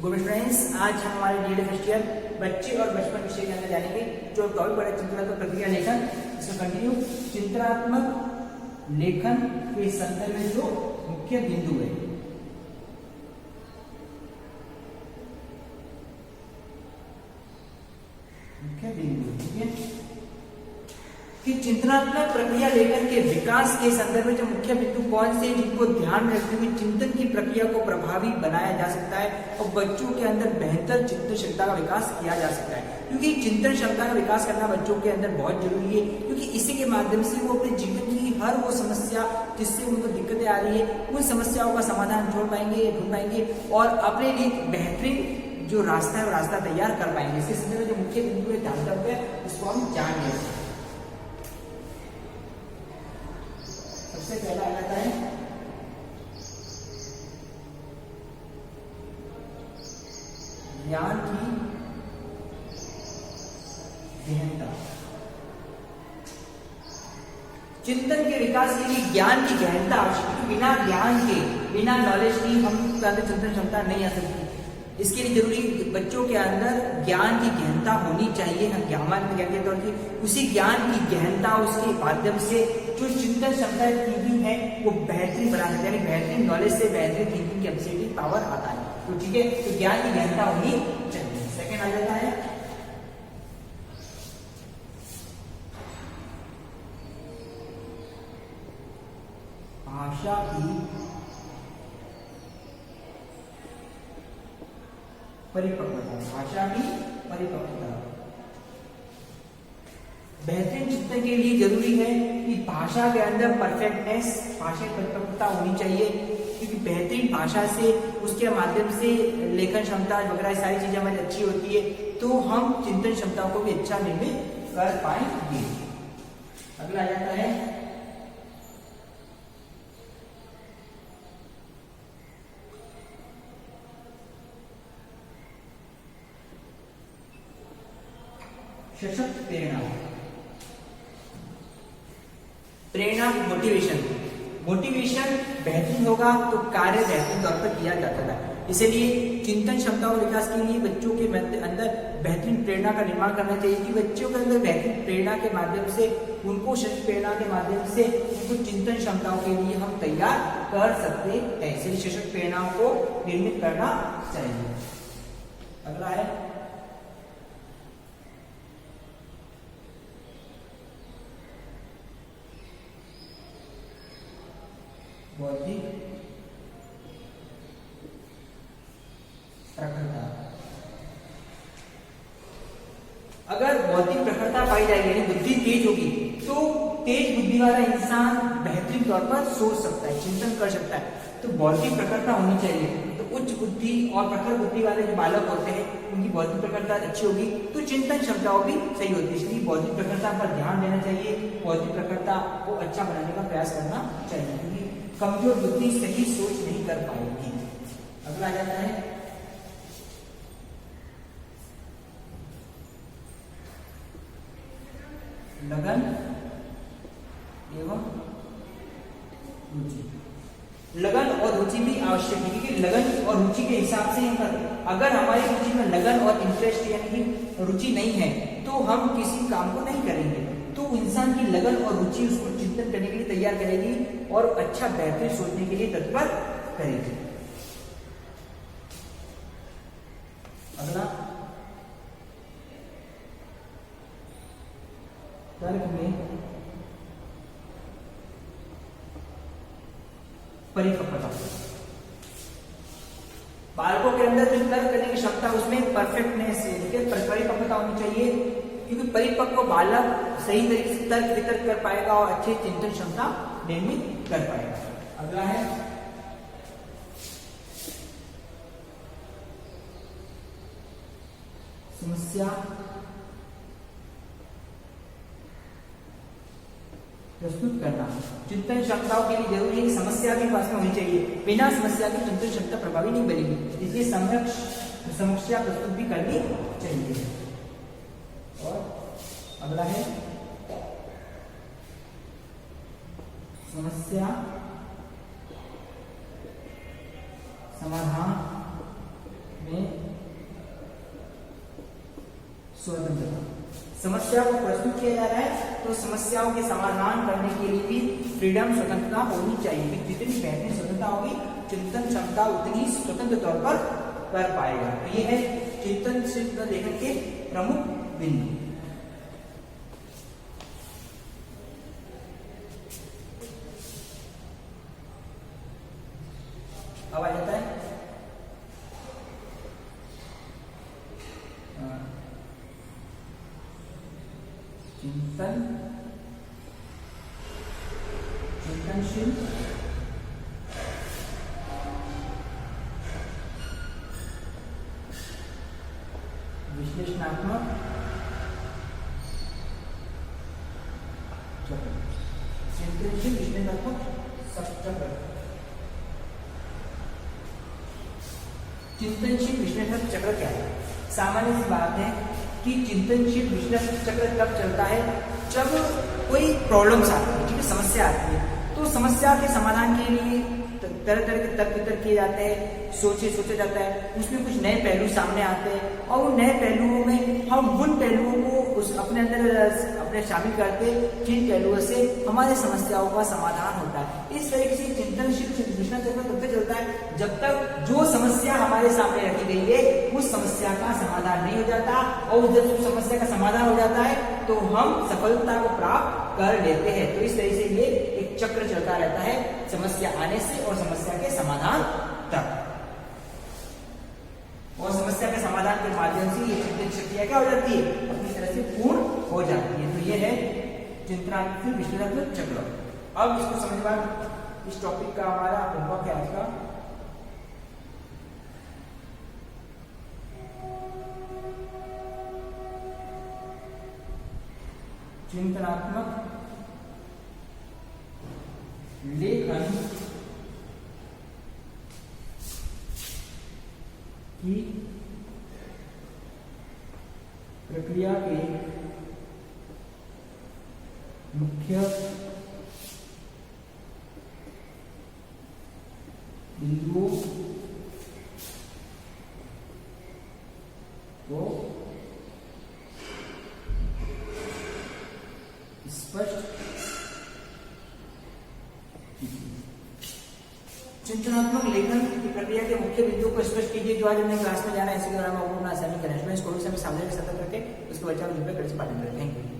Good friends, आज हम हमारे डीएड फर्स्ट ईयर बच्चे और बचपन विषय के अंदर जानेंगे। जो टॉपिक बड़ा चिंतनात्मक प्रक्रिया लेखन, इसमें कंटिन्यू चिंतनात्मक लेखन के संदर्भ में जो मुख्य बिंदु है, ठीक है, कि चिंतनात्मक प्रक्रिया लेखन के विकास के संदर्भ में जो मुख्य बिंदु कौन से जिनको ध्यान में रखते हुए चिंतन की प्रक्रिया को प्रभावी बनाया जा सकता है और बच्चों के अंदर बेहतर चिंतन क्षमता का विकास किया जा सकता है। क्योंकि चिंतन क्षमता का विकास करना बच्चों के अंदर बहुत जरूरी है, क्योंकि इसी के माध्यम से वो अपने जीवन की हर वो समस्या जिससे उनको दिक्कतें आ रही है उन समस्याओं का समाधान ढूंढ पाएंगे और अपने लिए बेहतरीन जो रास्ता है वो रास्ता तैयार कर पाएंगे। इसके संदर्भ में जो मुख्य बिंदु है ध्यान है उसको हम जान लेते हैं। सबसे पहला आ जाता है ज्ञान की गहनता। चिंतन के विकास के लिए ज्ञान की गहनता आवश्यक है। बिना ज्ञान के, बिना नॉलेज की हम चिंतन क्षमता नहीं आ सकती। इसके लिए जरूरी बच्चों के अंदर ज्ञान की गहनता होनी चाहिए। हम ज्ञान के तौर पर उसी ज्ञान की गहनता, उसके माध्यम से जो चिंतन क्षमता थिंकिंग है वो बेहतरीन बना सकते हैं। बेहतरीन नॉलेज से बेहतरीन थिंकिंग कैपेसिटी पावर आता है। तो ठीक है, तो ज्ञान की गहनता होनी चाहिए। सेकेंड आ जाता है भाषा की परिपक्वता। भाषा की परिपक्वता बेहतरीन चिंतन के लिए जरूरी है कि भाषा के अंदर परफेक्टनेस, भाषा की परिपक्वता होनी चाहिए। क्योंकि बेहतरीन भाषा से, उसके माध्यम से लेखन क्षमता वगैरह सारी चीजें हमारी अच्छी होती है, तो हम चिंतन क्षमता को भी अच्छा निर्मित कर पाएंगे। अगला आ जाता है सशक्त प्रेरणा। प्रेरणा मोटिवेशन बेहतरीन होगा तो कार्य बेहतरीन तौर पर किया जाता है। इसलिए चिंतन क्षमता और विकास के लिए बच्चों के अंदर बेहतरीन प्रेरणा का निर्माण करना चाहिए कि बच्चों के अंदर बेहतरीन प्रेरणा के माध्यम से उनको सशक्त प्रेरणा के माध्यम से उनको चिंतन क्षमताओं के लिए हम तैयार कर सकते हैं। इसलिए सशक्त प्रेरणाओं को निर्मित करना चाहिए। अगला है बौद्धिक प्रखरता। अगर बौद्धिक प्रखरता पाई जाएगी यानी बुद्धि तेज होगी तो तेज बुद्धि वाला इंसान बेहतरीन तौर पर सोच सकता है, चिंतन कर सकता है। तो बौद्धिक प्रखरता होनी चाहिए। तो उच्च बुद्धि और प्रखर बुद्धि वाले जो बालक होते हैं उनकी बौद्धिक प्रखरता अच्छी होगी तो चिंतन क्षमताओं भी सही होती है। इसलिए बौद्धिक प्रखरता पर ध्यान देना चाहिए, बौद्धिक प्रखरता को अच्छा बनाने का प्रयास करना चाहिए, क्योंकि कमजोर बुद्धि सही सोच नहीं कर पाएगी। अगला आ जाता है लगन एवं रुचि। लगन और रुचि भी आवश्यक है, क्योंकि लगन और रुचि के हिसाब से अगर हमारी रुचि में लगन और इंटरेस्ट यानी रुचि नहीं है तो हम किसी काम को नहीं करेंगे। तो इंसान की लगन और रुचि उसको चिंतन करने के लिए तैयार करेगी और अच्छा बेहतर सोचने के लिए तत्पर करेगी। अगला तर्क में परिपक्वता। बालकों के अंदर जो तर्क करने की क्षमता उसमें परफेक्टनेस है, परिपक्वता होनी चाहिए, क्योंकि परिपक्व बालक सही तरीके से तर्क वितर्क कर पाएगा और अच्छी चिंतन क्षमता निर्मित कर पाएगा। अगला है समस्या प्रस्तुत करना। चिंतन क्षमताओं के लिए जरूरी है कि समस्या भी पास में होनी चाहिए। बिना समस्या की चिंतन क्षमता प्रभावी नहीं बनेगी, इसलिए समस्या प्रस्तुत भी करनी चाहिए। और अगला है समस्या समाधान में स्वतंत्रता। समस्या को प्रस्तुत किया जा रहा है तो समस्याओं के समाधान करने के लिए भी फ्रीडम, स्वतंत्रता होनी चाहिए। जितनी बेहतरीन स्वतंत्रता होगी, चिंतन क्षमता उतनी स्वतंत्र तौर पर कर पाएगा। तो ये है चिंतनशील लेखन के प्रमुख बिंदु। अब आ जाता है चिंतनशील विश्लेषणात्मक चक्र। चिंतनशील विश्लेषणात्मक चक्र। चिंतनशील विश्लेषण चक्र क्या है? सामान्य सी बात है कि चिंतनशील विश्लेषण चक्र तब चलता है जब कोई प्रॉब्लम्स आती है, ठीक है, समस्या आती है, तो समस्या के समाधान के लिए तरह तरह के तर्क वितर्क किए जाते हैं, सोचा जाता है, उसमें कुछ नए पहलू सामने आते हैं और उन नए पहलुओं में हम उन पहलुओं को अपने अंदर अपने शामिल करते, जिन पहलुओं से हमारे समस्याओं का समाधान होता है। इस तरीके से चिंतनशील विश्लेषण चक्र तब तक चलता है जब तक जो समस्या हमारे सामने रखी गई है उस समस्या का समाधान नहीं हो जाता, और जब उस समस्या का समाधान हो जाता है तो हम सफलता को प्राप्त कर लेते हैं। तो इस तरह से ये एक चक्र चलता रहता है, समस्या आने से और समस्या के समाधान तक, और समस्या के समाधान के माध्यम से ये चिंतन शक्तियां क्या हो जाती है, अपनी तरह से पूर्ण हो जाती है। तो ये है चिंतनात्मक विश्लेषणात्मक चक्र। अब इसको समझने के बाद इस टॉपिक का हमारा होमवर्क है आज का, चिंतनात्मक लेखन की प्रक्रिया के मुख्य बिंदुओं को स्पष्ट चिंतनात्मक लेखन की प्रक्रिया के मुख्य बिंदुओं को स्पष्ट कीजिए। जो आज हमने क्लास में जाना है, इसी के दौरान हम अपना असाइनमेंट करें, इसको इसमें सामने सतर्क करके उसके बच्चों को पालन करें। Thank you.